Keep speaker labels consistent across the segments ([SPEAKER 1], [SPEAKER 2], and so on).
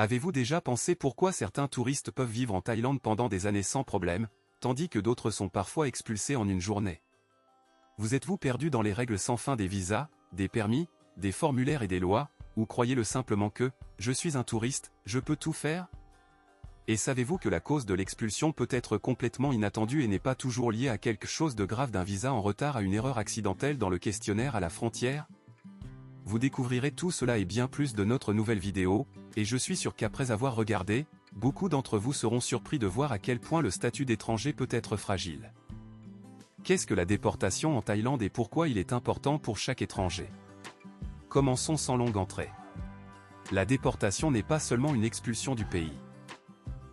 [SPEAKER 1] Avez-vous déjà pensé pourquoi certains touristes peuvent vivre en Thaïlande pendant des années sans problème, tandis que d'autres sont parfois expulsés en une journée? Vous êtes-vous perdu dans les règles sans fin des visas, des permis, des formulaires et des lois, ou croyez-le simplement que « je suis un touriste, je peux tout faire » ? Et savez-vous que la cause de l'expulsion peut être complètement inattendue et n'est pas toujours liée à quelque chose de grave, d'un visa en retard à une erreur accidentelle dans le questionnaire à la frontière? Vous découvrirez tout cela et bien plus de notre nouvelle vidéo, et je suis sûr qu'après avoir regardé, beaucoup d'entre vous seront surpris de voir à quel point le statut d'étranger peut être fragile. Qu'est-ce que la déportation en Thaïlande et pourquoi il est important pour chaque étranger? Commençons sans longue entrée. La déportation n'est pas seulement une expulsion du pays.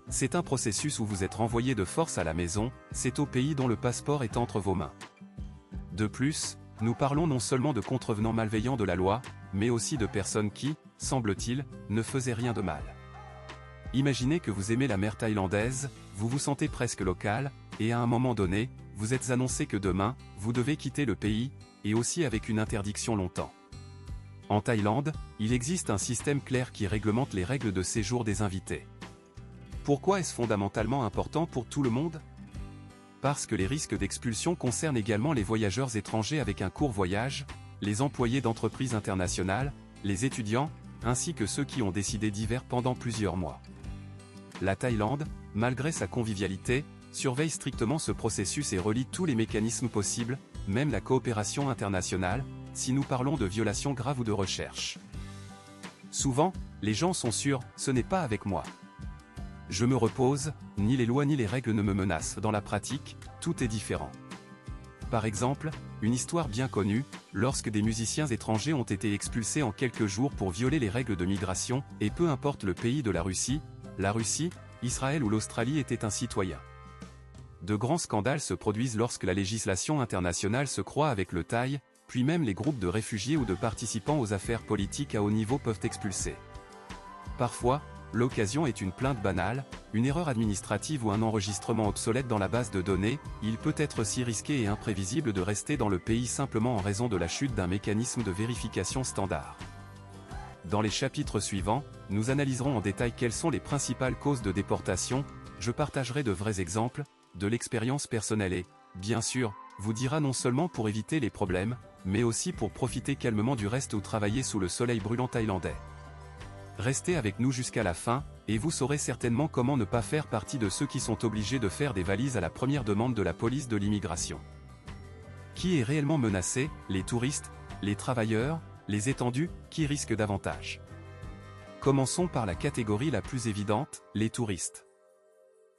[SPEAKER 1] C'est un processus où vous êtes renvoyé de force à la maison, c'est au pays dont le passeport est entre vos mains. De plus, nous parlons non seulement de contrevenants malveillants de la loi, mais aussi de personnes qui, semble-t-il, ne faisaient rien de mal. Imaginez que vous aimez la mer thaïlandaise, vous vous sentez presque local, et à un moment donné, vous êtes annoncé que demain, vous devez quitter le pays, et aussi avec une interdiction longtemps. En Thaïlande, il existe un système clair qui réglemente les règles de séjour des invités. Pourquoi est-ce fondamentalement important pour tout le monde? Parce que les risques d'expulsion concernent également les voyageurs étrangers avec un court voyage, les employés d'entreprises internationales, les étudiants, ainsi que ceux qui ont décidé d'hiver pendant plusieurs mois. La Thaïlande, malgré sa convivialité, surveille strictement ce processus et relie tous les mécanismes possibles, même la coopération internationale, si nous parlons de violations graves ou de recherche. Souvent, les gens sont sûrs, ce n'est pas avec moi. Je me repose, ni les lois ni les règles ne me menacent. Dans la pratique, tout est différent. Par exemple, une histoire bien connue, lorsque des musiciens étrangers ont été expulsés en quelques jours pour violer les règles de migration, et peu importe le pays de la Russie, Israël ou l'Australie étaient un citoyen. De grands scandales se produisent lorsque la législation internationale se croise avec le Thaï, puis même les groupes de réfugiés ou de participants aux affaires politiques à haut niveau peuvent expulser. Parfois, l'occasion est une plainte banale, une erreur administrative ou un enregistrement obsolète dans la base de données. Il peut être si risqué et imprévisible de rester dans le pays simplement en raison de la chute d'un mécanisme de vérification standard. Dans les chapitres suivants, nous analyserons en détail quelles sont les principales causes de déportation. Je partagerai de vrais exemples, de l'expérience personnelle et, bien sûr, vous dira non seulement pour éviter les problèmes, mais aussi pour profiter calmement du reste ou travailler sous le soleil brûlant thaïlandais. Restez avec nous jusqu'à la fin, et vous saurez certainement comment ne pas faire partie de ceux qui sont obligés de faire des valises à la première demande de la police de l'immigration. Qui est réellement menacé? Les touristes, les travailleurs, les étendus, qui risquent davantage? Commençons par la catégorie la plus évidente, les touristes.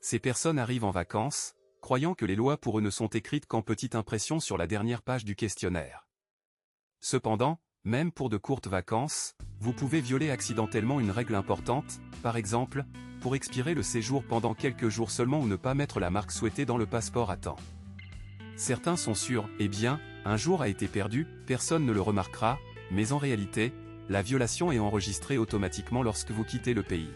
[SPEAKER 1] Ces personnes arrivent en vacances, croyant que les lois pour eux ne sont écrites qu'en petite impression sur la dernière page du questionnaire. Cependant, même pour de courtes vacances, vous pouvez violer accidentellement une règle importante, par exemple, pour expirer le séjour pendant quelques jours seulement ou ne pas mettre la marque souhaitée dans le passeport à temps. Certains sont sûrs, eh bien, un jour a été perdu, personne ne le remarquera, mais en réalité, la violation est enregistrée automatiquement lorsque vous quittez le pays.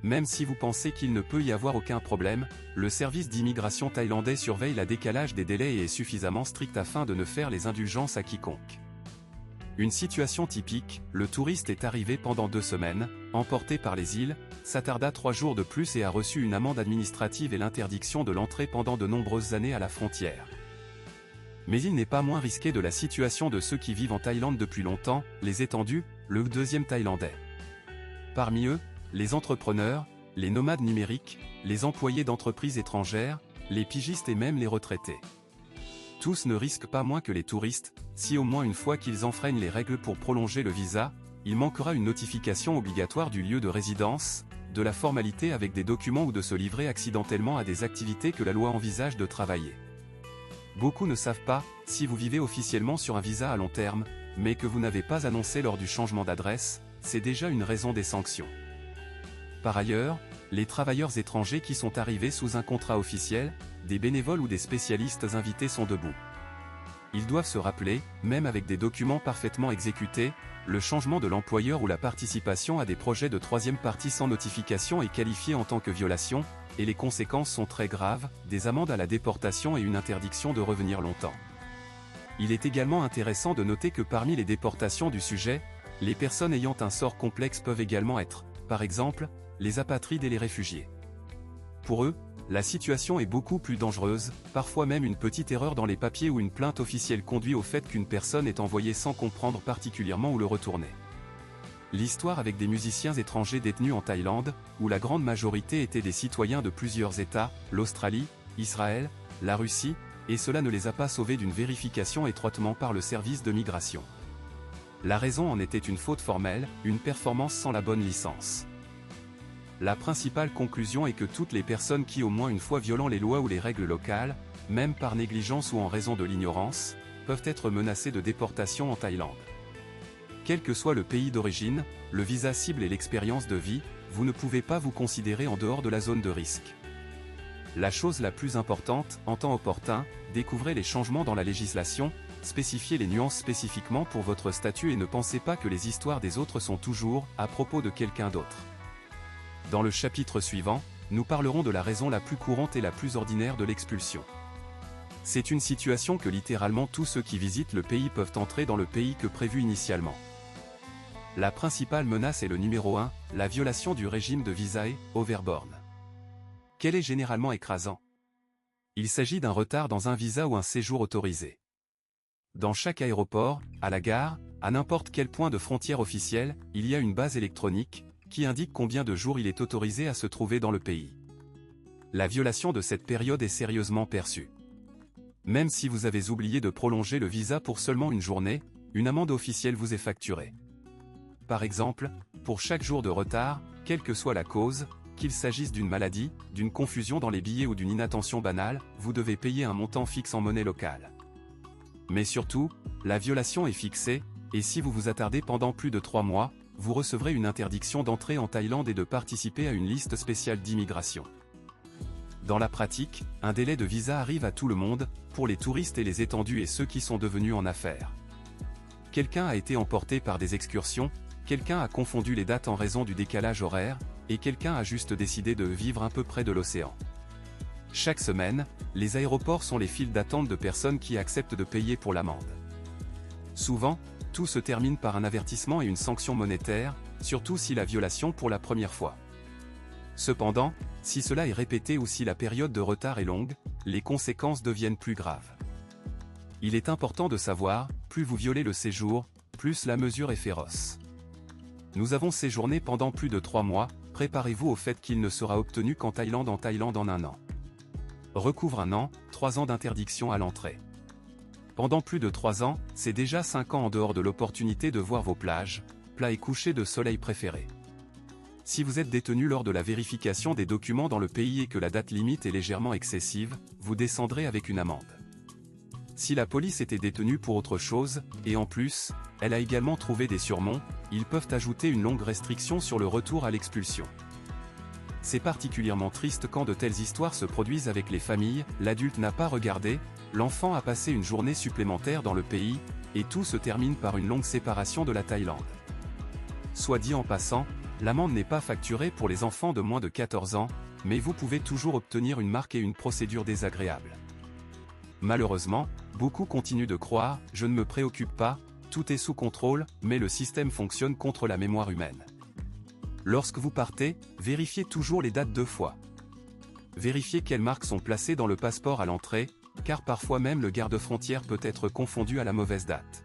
[SPEAKER 1] Même si vous pensez qu'il ne peut y avoir aucun problème, le service d'immigration thaïlandais surveille le décalage des délais et est suffisamment strict afin de ne faire les indulgences à quiconque. Une situation typique, le touriste est arrivé pendant 2 semaines, emporté par les îles, s'attarda 3 jours de plus et a reçu une amende administrative et l'interdiction de l'entrée pendant de nombreuses années à la frontière. Mais il n'est pas moins risqué de la situation de ceux qui vivent en Thaïlande depuis longtemps, les étendus, le deuxième thaïlandais. Parmi eux, les entrepreneurs, les nomades numériques, les employés d'entreprises étrangères, les pigistes et même les retraités. Tous ne risquent pas moins que les touristes, si au moins une fois qu'ils enfreignent les règles pour prolonger le visa, il manquera une notification obligatoire du lieu de résidence, de la formalité avec des documents ou de se livrer accidentellement à des activités que la loi envisage de travailler. Beaucoup ne savent pas, si vous vivez officiellement sur un visa à long terme, mais que vous n'avez pas annoncé lors du changement d'adresse, c'est déjà une raison des sanctions. Par ailleurs, les travailleurs étrangers qui sont arrivés sous un contrat officiel, des bénévoles ou des spécialistes invités sont debout. Ils doivent se rappeler, même avec des documents parfaitement exécutés, le changement de l'employeur ou la participation à des projets de troisième partie sans notification est qualifié en tant que violation, et les conséquences sont très graves, des amendes à la déportation et une interdiction de revenir longtemps. Il est également intéressant de noter que parmi les déportations du sujet, les personnes ayant un sort complexe peuvent également être par exemple, les apatrides et les réfugiés. Pour eux, la situation est beaucoup plus dangereuse, parfois même une petite erreur dans les papiers ou une plainte officielle conduit au fait qu'une personne est envoyée sans comprendre particulièrement où le retourner. L'histoire avec des musiciens étrangers détenus en Thaïlande, où la grande majorité étaient des citoyens de plusieurs États, l'Australie, Israël, la Russie, et cela ne les a pas sauvés d'une vérification étroitement par le service de migration. La raison en était une faute formelle, une performance sans la bonne licence. La principale conclusion est que toutes les personnes qui au moins une fois violant les lois ou les règles locales, même par négligence ou en raison de l'ignorance, peuvent être menacées de déportation en Thaïlande. Quel que soit le pays d'origine, le visa cible et l'expérience de vie, vous ne pouvez pas vous considérer en dehors de la zone de risque. La chose la plus importante, en temps opportun, découvrez les changements dans la législation, spécifiez les nuances spécifiquement pour votre statut et ne pensez pas que les histoires des autres sont toujours à propos de quelqu'un d'autre. Dans le chapitre suivant, nous parlerons de la raison la plus courante et la plus ordinaire de l'expulsion. C'est une situation que littéralement tous ceux qui visitent le pays peuvent entrer dans le pays que prévu initialement. La principale menace est le numéro 1, la violation du régime de visa et overboard. Quel est généralement écrasant? Il s'agit d'un retard dans un visa ou un séjour autorisé. Dans chaque aéroport, à la gare, à n'importe quel point de frontière officielle, il y a une base électronique, qui indique combien de jours il est autorisé à se trouver dans le pays. La violation de cette période est sérieusement perçue. Même si vous avez oublié de prolonger le visa pour seulement une journée, une amende officielle vous est facturée. Par exemple, pour chaque jour de retard, quelle que soit la cause, qu'il s'agisse d'une maladie, d'une confusion dans les billets ou d'une inattention banale, vous devez payer un montant fixe en monnaie locale. Mais surtout, la violation est fixée, et si vous vous attardez pendant plus de 3 mois, vous recevrez une interdiction d'entrer en Thaïlande et de participer à une liste spéciale d'immigration. Dans la pratique, un délai de visa arrive à tout le monde, pour les touristes et les étendus et ceux qui sont devenus en affaires. Quelqu'un a été emporté par des excursions, quelqu'un a confondu les dates en raison du décalage horaire, et quelqu'un a juste décidé de vivre un peu près de l'océan. Chaque semaine, les aéroports sont les files d'attente de personnes qui acceptent de payer pour l'amende. Souvent, tout se termine par un avertissement et une sanction monétaire, surtout si la violation pour la première fois. Cependant, si cela est répété ou si la période de retard est longue, les conséquences deviennent plus graves. Il est important de savoir, plus vous violez le séjour, plus la mesure est féroce. Nous avons séjourné pendant plus de 3 mois, préparez-vous au fait qu'il ne sera obtenu qu'en Thaïlande en un an. Recouvre un an, 3 ans d'interdiction à l'entrée. Pendant plus de 3 ans, c'est déjà 5 ans en dehors de l'opportunité de voir vos plages, plats et couchers de soleil préférés. Si vous êtes détenu lors de la vérification des documents dans le pays et que la date limite est légèrement excessive, vous descendrez avec une amende. Si la police était détenue pour autre chose, et en plus, elle a également trouvé des surnoms, ils peuvent ajouter une longue restriction sur le retour à l'expulsion. C'est particulièrement triste quand de telles histoires se produisent avec les familles, l'adulte n'a pas regardé, l'enfant a passé une journée supplémentaire dans le pays, et tout se termine par une longue séparation de la Thaïlande. Soit dit en passant, l'amende n'est pas facturée pour les enfants de moins de 14 ans, mais vous pouvez toujours obtenir une marque et une procédure désagréable. Malheureusement, beaucoup continuent de croire « je ne me préoccupe pas, tout est sous contrôle », mais le système fonctionne contre la mémoire humaine. Lorsque vous partez, vérifiez toujours les dates 2 fois. Vérifiez quelles marques sont placées dans le passeport à l'entrée, car parfois même le garde-frontière peut être confondu à la mauvaise date.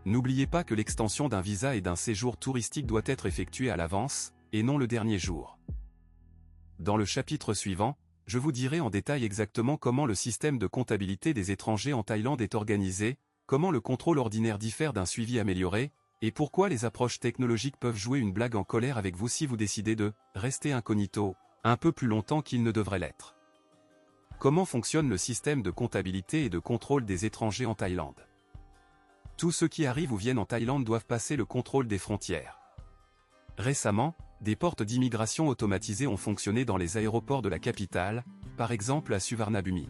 [SPEAKER 1] N'oubliez pas que l'extension d'un visa et d'un séjour touristique doit être effectuée à l'avance, et non le dernier jour. Dans le chapitre suivant, je vous dirai en détail exactement comment le système de comptabilité des étrangers en Thaïlande est organisé, comment le contrôle ordinaire diffère d'un suivi amélioré, et pourquoi les approches technologiques peuvent jouer une blague en colère avec vous si vous décidez de rester incognito un peu plus longtemps qu'il ne devrait l'être. Comment fonctionne le système de comptabilité et de contrôle des étrangers en Thaïlande? Tous ceux qui arrivent ou viennent en Thaïlande doivent passer le contrôle des frontières. Récemment, des portes d'immigration automatisées ont fonctionné dans les aéroports de la capitale, par exemple à Suvarnabhumi.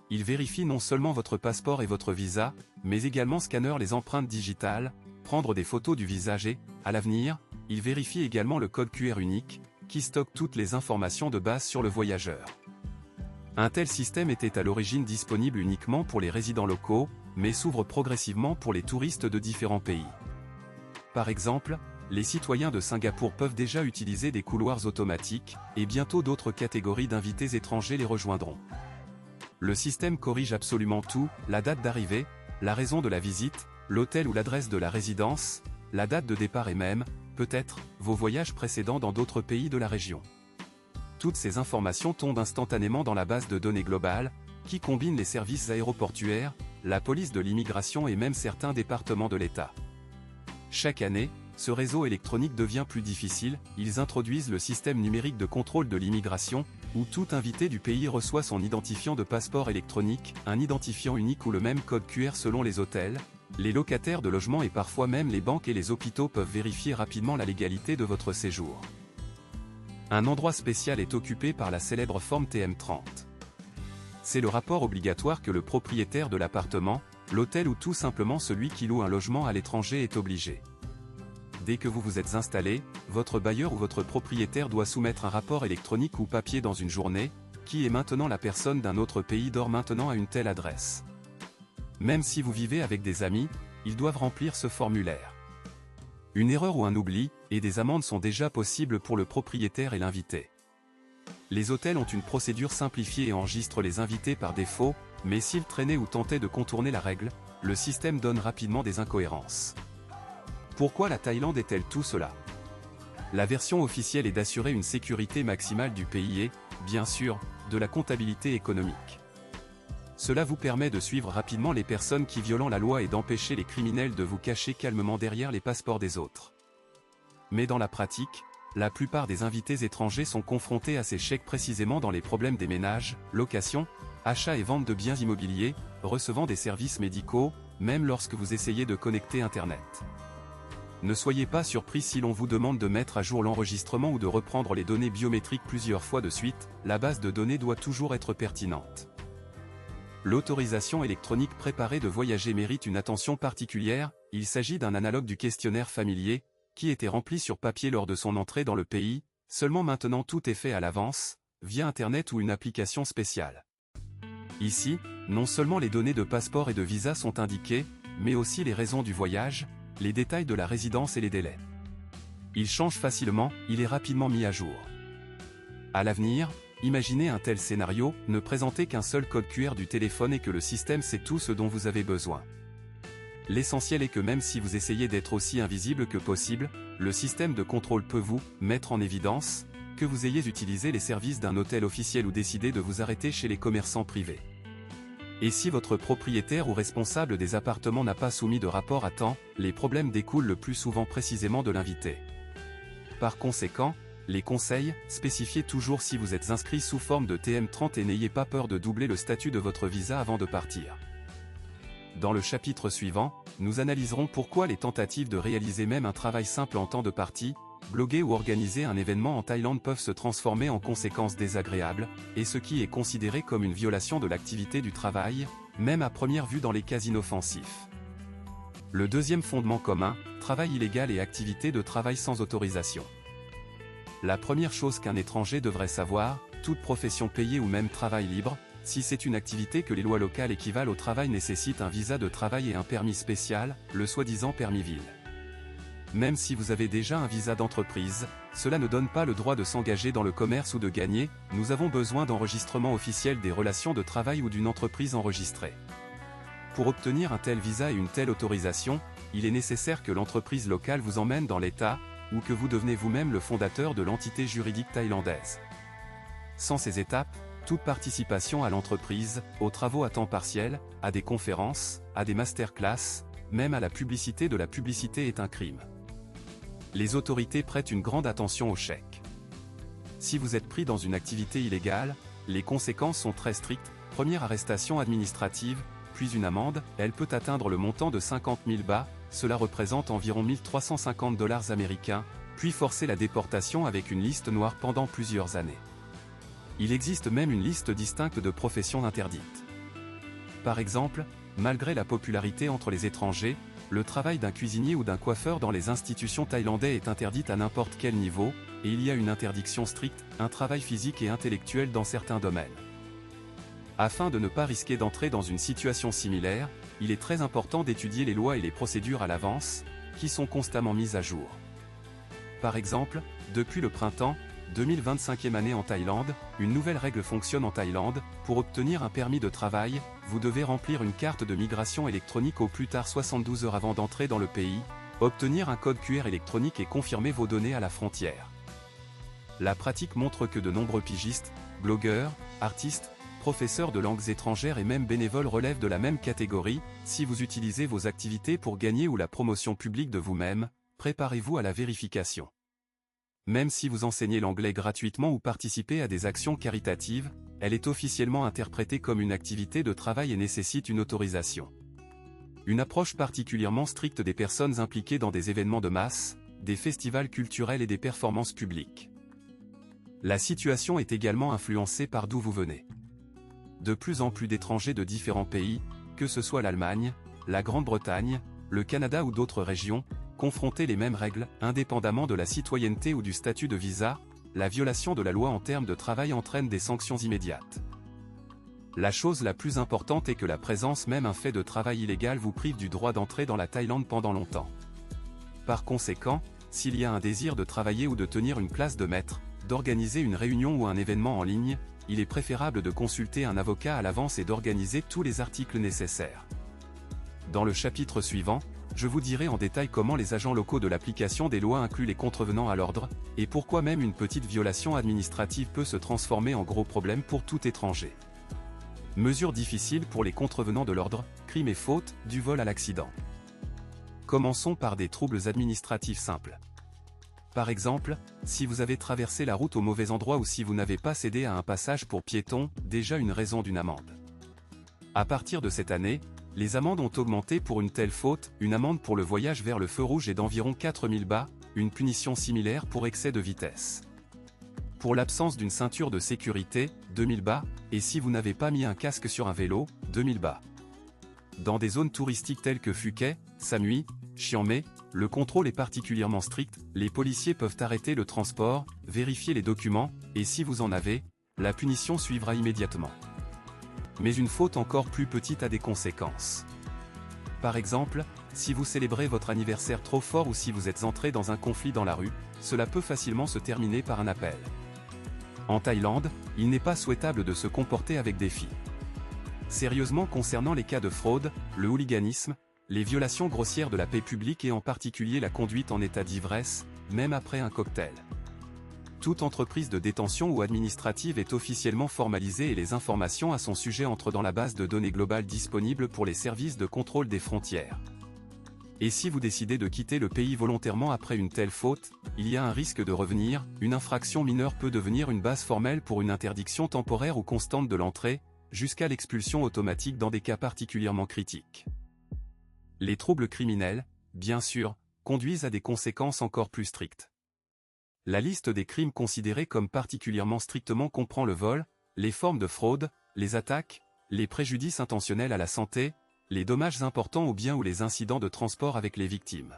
[SPEAKER 1] Ils vérifient non seulement votre passeport et votre visa, mais également scannent les empreintes digitales, prendre des photos du visage et, à l'avenir, ils vérifient également le code QR unique, qui stocke toutes les informations de base sur le voyageur. Un tel système était à l'origine disponible uniquement pour les résidents locaux, mais s'ouvre progressivement pour les touristes de différents pays. Par exemple, les citoyens de Singapour peuvent déjà utiliser des couloirs automatiques, et bientôt d'autres catégories d'invités étrangers les rejoindront. Le système corrige absolument tout, la date d'arrivée, la raison de la visite, l'hôtel ou l'adresse de la résidence, la date de départ et même, peut-être, vos voyages précédents dans d'autres pays de la région. Toutes ces informations tombent instantanément dans la base de données globale, qui combine les services aéroportuaires, la police de l'immigration et même certains départements de l'État. Chaque année, ce réseau électronique devient plus difficile, ils introduisent le système numérique de contrôle de l'immigration, où tout invité du pays reçoit son identifiant de passeport électronique, un identifiant unique ou le même code QR selon les hôtels, les locataires de logements et parfois même les banques et les hôpitaux peuvent vérifier rapidement la légalité de votre séjour. Un endroit spécial est occupé par la célèbre forme TM30. C'est le rapport obligatoire que le propriétaire de l'appartement, l'hôtel ou tout simplement celui qui loue un logement à l'étranger est obligé. Dès que vous vous êtes installé, votre bailleur ou votre propriétaire doit soumettre un rapport électronique ou papier dans une journée, qui est maintenant la personne d'un autre pays dort maintenant à une telle adresse. Même si vous vivez avec des amis, ils doivent remplir ce formulaire. Une erreur ou un oubli, et des amendes sont déjà possibles pour le propriétaire et l'invité. Les hôtels ont une procédure simplifiée et enregistrent les invités par défaut, mais s'ils traînaient ou tentaient de contourner la règle, le système donne rapidement des incohérences. Pourquoi la Thaïlande est-elle tout cela? La version officielle est d'assurer une sécurité maximale du pays et, bien sûr, de la comptabilité économique. Cela vous permet de suivre rapidement les personnes qui violent la loi et d'empêcher les criminels de vous cacher calmement derrière les passeports des autres. Mais dans la pratique, la plupart des invités étrangers sont confrontés à ces chèques précisément dans les problèmes des ménages, location, achat et vente de biens immobiliers, recevant des services médicaux, même lorsque vous essayez de connecter Internet. Ne soyez pas surpris si l'on vous demande de mettre à jour l'enregistrement ou de reprendre les données biométriques plusieurs fois de suite, la base de données doit toujours être pertinente. L'autorisation électronique préparée de voyager mérite une attention particulière, il s'agit d'un analogue du questionnaire familier, qui était rempli sur papier lors de son entrée dans le pays, seulement maintenant tout est fait à l'avance, via Internet ou une application spéciale. Ici, non seulement les données de passeport et de visa sont indiquées, mais aussi les raisons du voyage, les détails de la résidence et les délais. Il change facilement, il est rapidement mis à jour. À l'avenir, imaginez un tel scénario, ne présentez qu'un seul code QR du téléphone et que le système sait tout ce dont vous avez besoin. L'essentiel est que même si vous essayez d'être aussi invisible que possible, le système de contrôle peut vous mettre en évidence, que vous ayez utilisé les services d'un hôtel officiel ou décidé de vous arrêter chez les commerçants privés. Et si votre propriétaire ou responsable des appartements n'a pas soumis de rapport à temps, les problèmes découlent le plus souvent précisément de l'invité. Par conséquent, les conseils, spécifiez toujours si vous êtes inscrit sous forme de TM30 et n'ayez pas peur de doubler le statut de votre visa avant de partir. Dans le chapitre suivant, nous analyserons pourquoi les tentatives de réaliser même un travail simple en temps de partie, bloguer ou organiser un événement en Thaïlande peuvent se transformer en conséquences désagréables, et ce qui est considéré comme une violation de l'activité du travail, même à première vue dans les cas inoffensifs. Le deuxième fondement commun, travail illégal et activité de travail sans autorisation. La première chose qu'un étranger devrait savoir, toute profession payée ou même travail libre, si c'est une activité que les lois locales équivalent au travail nécessite un visa de travail et un permis spécial, le soi-disant permis ville. Même si vous avez déjà un visa d'entreprise, cela ne donne pas le droit de s'engager dans le commerce ou de gagner, nous avons besoin d'enregistrement officiel des relations de travail ou d'une entreprise enregistrée. Pour obtenir un tel visa et une telle autorisation, il est nécessaire que l'entreprise locale vous emmène dans l'État, ou que vous devenez vous-même le fondateur de l'entité juridique thaïlandaise. Sans ces étapes, toute participation à l'entreprise, aux travaux à temps partiel, à des conférences, à des masterclass, même à la publicité de la publicité est un crime. Les autorités prêtent une grande attention aux chèques. Si vous êtes pris dans une activité illégale, les conséquences sont très strictes, première arrestation administrative, puis une amende, elle peut atteindre le montant de 50 000 bahts, cela représente environ 1 350 $ américains, puis forcer la déportation avec une liste noire pendant plusieurs années. Il existe même une liste distincte de professions interdites. Par exemple, malgré la popularité entre les étrangers, le travail d'un cuisinier ou d'un coiffeur dans les institutions thaïlandaises est interdit à n'importe quel niveau, et il y a une interdiction stricte, un travail physique et intellectuel dans certains domaines. Afin de ne pas risquer d'entrer dans une situation similaire, il est très important d'étudier les lois et les procédures à l'avance, qui sont constamment mises à jour. Par exemple, depuis le printemps, 2025e année en Thaïlande, une nouvelle règle fonctionne en Thaïlande. Pour obtenir un permis de travail, vous devez remplir une carte de migration électronique au plus tard 72 heures avant d'entrer dans le pays, obtenir un code QR électronique et confirmer vos données à la frontière. La pratique montre que de nombreux pigistes, blogueurs, artistes, professeurs de langues étrangères et même bénévoles relèvent de la même catégorie. Si vous utilisez vos activités pour gagner ou la promotion publique de vous-même, préparez-vous à la vérification. Même si vous enseignez l'anglais gratuitement ou participez à des actions caritatives, elle est officiellement interprétée comme une activité de travail et nécessite une autorisation. Une approche particulièrement stricte des personnes impliquées dans des événements de masse, des festivals culturels et des performances publiques. La situation est également influencée par d'où vous venez. De plus en plus d'étrangers de différents pays, que ce soit l'Allemagne, la Grande-Bretagne, le Canada ou d'autres régions, confronter les mêmes règles, indépendamment de la citoyenneté ou du statut de visa, la violation de la loi en termes de travail entraîne des sanctions immédiates. La chose la plus importante est que la présence même un fait de travail illégal vous prive du droit d'entrer dans la Thaïlande pendant longtemps. Par conséquent, s'il y a un désir de travailler ou de tenir une place de maître, d'organiser une réunion ou un événement en ligne, il est préférable de consulter un avocat à l'avance et d'organiser tous les articles nécessaires. Dans le chapitre suivant, je vous dirai en détail comment les agents locaux de l'application des lois incluent les contrevenants à l'ordre, et pourquoi même une petite violation administrative peut se transformer en gros problème pour tout étranger. Mesures difficiles pour les contrevenants de l'ordre, crimes et fautes, du vol à l'accident. Commençons par des troubles administratifs simples. Par exemple, si vous avez traversé la route au mauvais endroit ou si vous n'avez pas cédé à un passage pour piétons, déjà une raison d'une amende. À partir de cette année, les amendes ont augmenté pour une telle faute. Une amende pour le voyage vers le feu rouge est d'environ 4000 bahts, une punition similaire pour excès de vitesse. Pour l'absence d'une ceinture de sécurité, 2000 bahts, et si vous n'avez pas mis un casque sur un vélo, 2000 bahts. Dans des zones touristiques telles que Phuket, Samui, Chiang Mai, le contrôle est particulièrement strict, les policiers peuvent arrêter le transport, vérifier les documents, et si vous en avez, la punition suivra immédiatement. Mais une faute encore plus petite a des conséquences. Par exemple, si vous célébrez votre anniversaire trop fort ou si vous êtes entré dans un conflit dans la rue, cela peut facilement se terminer par un appel. En Thaïlande, il n'est pas souhaitable de se comporter avec défi. Sérieusement concernant les cas de fraude, le hooliganisme, les violations grossières de la paix publique et en particulier la conduite en état d'ivresse, même après un cocktail. Toute entreprise de détention ou administrative est officiellement formalisée et les informations à son sujet entrent dans la base de données globale disponible pour les services de contrôle des frontières. Et si vous décidez de quitter le pays volontairement après une telle faute, il y a un risque de revenir. Une infraction mineure peut devenir une base formelle pour une interdiction temporaire ou constante de l'entrée, jusqu'à l'expulsion automatique dans des cas particulièrement critiques. Les troubles criminels, bien sûr, conduisent à des conséquences encore plus strictes. La liste des crimes considérés comme particulièrement strictement comprend le vol, les formes de fraude, les attaques, les préjudices intentionnels à la santé, les dommages importants aux biens ou les incidents de transport avec les victimes.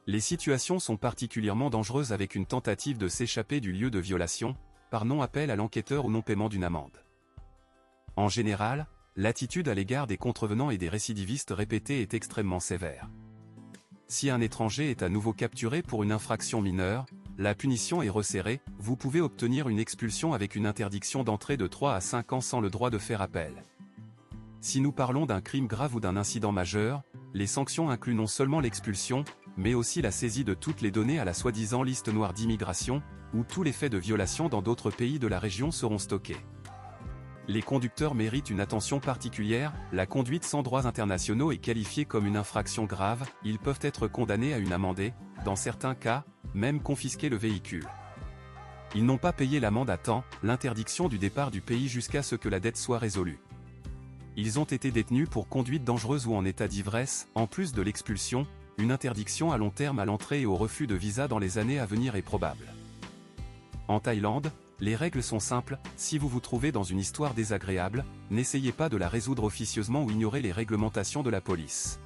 [SPEAKER 1] Les situations sont particulièrement dangereuses avec une tentative de s'échapper du lieu de violation, par non-appel à l'enquêteur ou non-paiement d'une amende. En général, l'attitude à l'égard des contrevenants et des récidivistes répétés est extrêmement sévère. Si un étranger est à nouveau capturé pour une infraction mineure, la punition est resserrée, vous pouvez obtenir une expulsion avec une interdiction d'entrée de 3 à 5 ans sans le droit de faire appel. Si nous parlons d'un crime grave ou d'un incident majeur, les sanctions incluent non seulement l'expulsion, mais aussi la saisie de toutes les données à la soi-disant liste noire d'immigration, où tous les faits de violation dans d'autres pays de la région seront stockés. Les conducteurs méritent une attention particulière, la conduite sans droits internationaux est qualifiée comme une infraction grave, ils peuvent être condamnés à une amende, dans certains cas, même confisquer le véhicule. Ils n'ont pas payé l'amende à temps, l'interdiction du départ du pays jusqu'à ce que la dette soit résolue. Ils ont été détenus pour conduite dangereuse ou en état d'ivresse, en plus de l'expulsion, une interdiction à long terme à l'entrée et au refus de visa dans les années à venir est probable. En Thaïlande, les règles sont simples, si vous vous trouvez dans une histoire désagréable, n'essayez pas de la résoudre officieusement ou ignorez les réglementations de la police.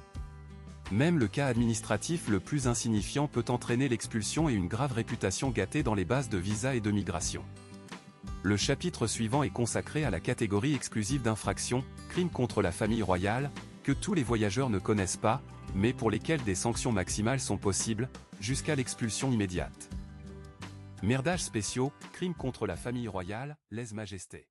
[SPEAKER 1] Même le cas administratif le plus insignifiant peut entraîner l'expulsion et une grave réputation gâtée dans les bases de visa et de migration. Le chapitre suivant est consacré à la catégorie exclusive d'infractions, crimes contre la famille royale, que tous les voyageurs ne connaissent pas, mais pour lesquels des sanctions maximales sont possibles, jusqu'à l'expulsion immédiate. Merdages spéciaux, crimes contre la famille royale, lèse-majesté.